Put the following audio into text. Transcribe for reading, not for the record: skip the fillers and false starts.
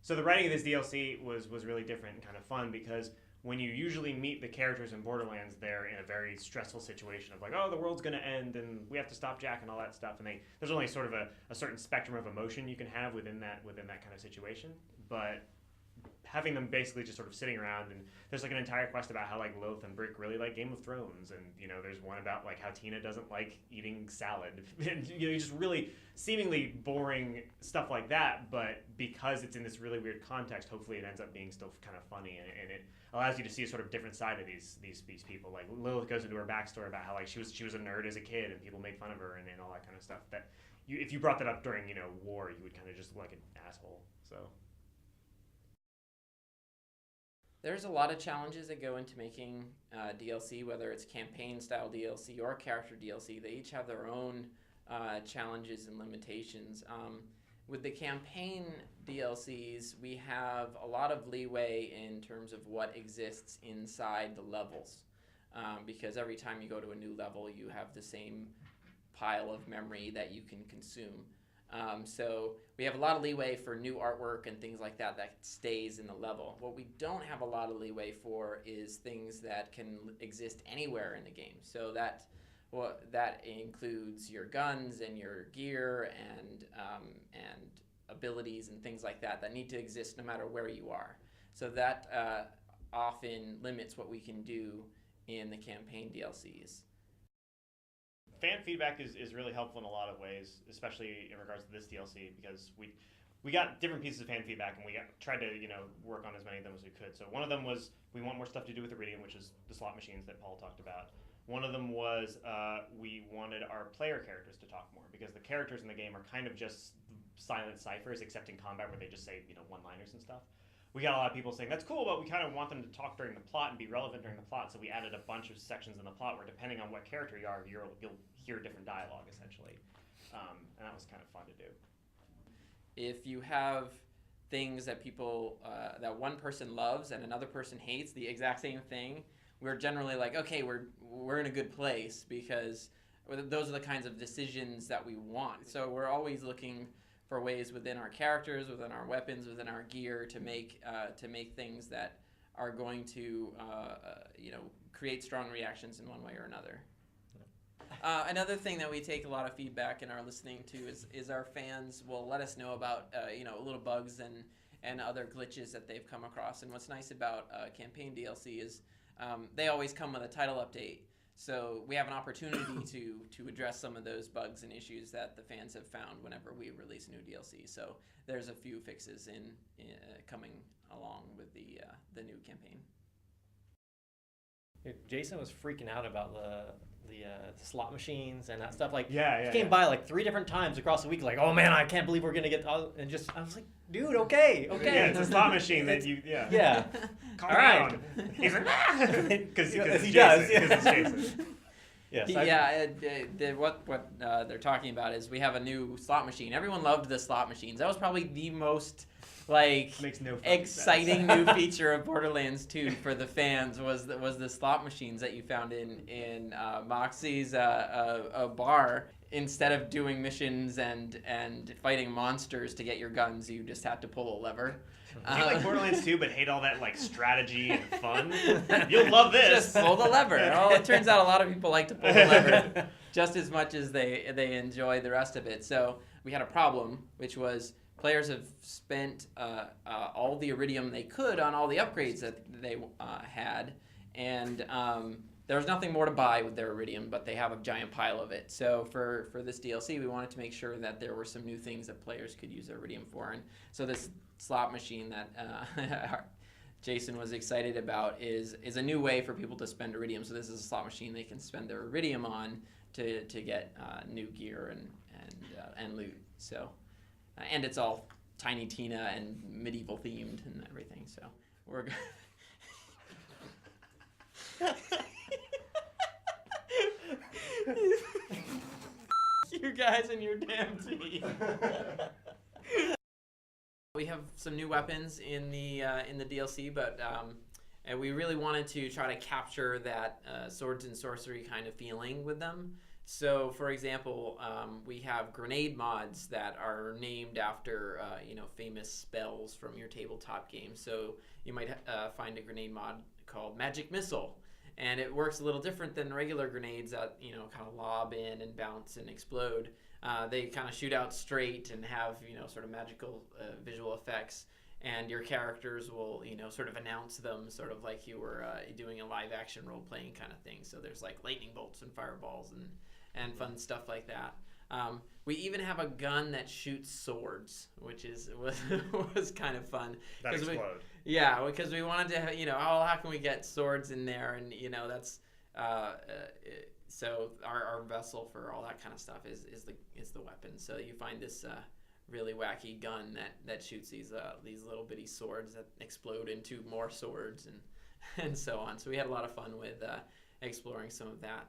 So the writing of this DLC was really different and kind of fun because when you usually meet the characters in Borderlands, they're in a very stressful situation of like, oh, the world's going to end and we have to stop Jack and all that stuff. And there's only sort of a certain spectrum of emotion you can have within that kind of situation. But having them basically just sort of sitting around, and there's like an entire quest about how like Lilith and Brick really like Game of Thrones, and you know there's one about like how Tina doesn't like eating salad, and you know just really seemingly boring stuff like that. But because it's in this really weird context, hopefully it ends up being still kind of funny, and it allows you to see a sort of different side of these people. Like Lilith goes into her backstory about how like she was a nerd as a kid and people made fun of her and all that kind of stuff. That if you brought that up during war, you would kind of just look like an asshole. So. There's a lot of challenges that go into making DLC, whether it's campaign-style DLC or character DLC. They each have their own challenges and limitations. With the campaign DLCs, we have a lot of leeway in terms of what exists inside the levels, because every time you go to a new level, you have the same pile of memory that you can consume. So we have a lot of leeway for new artwork and things like that stays in the level. What we don't have a lot of leeway for is things that can exist anywhere in the game. So that includes your guns and your gear and abilities and things like that need to exist no matter where you are. So that often limits what we can do in the campaign DLCs. Fan feedback is really helpful in a lot of ways, especially in regards to this DLC, because we got different pieces of fan feedback and we tried to work on as many of them as we could. So one of them was we want more stuff to do with Iridium, which is the slot machines that Paul talked about. One of them was we wanted our player characters to talk more, because the characters in the game are kind of just silent ciphers, except in combat where they just say one-liners and stuff. We got a lot of people saying, that's cool, but we kind of want them to talk during the plot and be relevant during the plot, so we added a bunch of sections in the plot where depending on what character you are, you'll hear different dialogue, essentially. And that was kind of fun to do. If you have things that people, that one person loves and another person hates the exact same thing, we're generally like, okay, we're in a good place, because those are the kinds of decisions that we want. So we're always looking for ways within our characters, within our weapons, within our gear to make things that are going to create strong reactions in one way or another. Another thing that we take a lot of feedback and are listening to is our fans will let us know about little bugs and other glitches that they've come across. And what's nice about campaign DLC is they always come with a title update. So we have an opportunity to address some of those bugs and issues that the fans have found whenever we release new DLC. So there's a few fixes in coming along with the new campaign. Jason was freaking out about the slot machines and that stuff. Like, he he came by like 3 different times across the week. Like, oh man, I can't believe we're gonna get and just I was like, dude, okay. Yeah, it's a slot machine that Yeah. Calm all right. down. He's like, because he does. Because it's Jason. Yes. What they're talking about is we have a new slot machine. Everyone loved the slot machines. That was probably the most makes no exciting new feature of Borderlands 2 for the fans was the slot machines that you found in Moxie's a bar. Instead of doing missions and fighting monsters to get your guns, you just had to pull a lever. Do you like Borderlands 2 but hate all that strategy and fun? You'll love this. Just pull the lever. Well, it turns out a lot of people like to pull the lever just as much as they enjoy the rest of it. So we had a problem, which was players have spent all the Iridium they could on all the upgrades that they had, and there was nothing more to buy with their Iridium, but they have a giant pile of it. So for this DLC, we wanted to make sure that there were some new things that players could use their Iridium for. And so this slot machine that Jason was excited about is a new way for people to spend Iridium. So this is a slot machine they can spend their Iridium on to get new gear and loot. So and it's all Tiny Tina and medieval themed and everything. So we're you guys and your damn tea. We have some new weapons in the DLC, but and we really wanted to try to capture that swords and sorcery kind of feeling with them. So, for example, we have grenade mods that are named after, famous spells from your tabletop game. So you might find a grenade mod called Magic Missile, and it works a little different than regular grenades that, kind of lob in and bounce and explode. They kind of shoot out straight and have, sort of magical visual effects. And your characters will, sort of announce them, sort of like you were doing a live action role playing kind of thing. So there's like lightning bolts and fireballs and fun stuff like that. We even have a gun that shoots swords, which was kind of fun. That explode. Because we wanted to, how can we get swords in there? And, that's so our vessel for all that kind of stuff is the weapon. So you find this really wacky gun that shoots these little bitty swords that explode into more swords and so on. So we had a lot of fun with exploring some of that.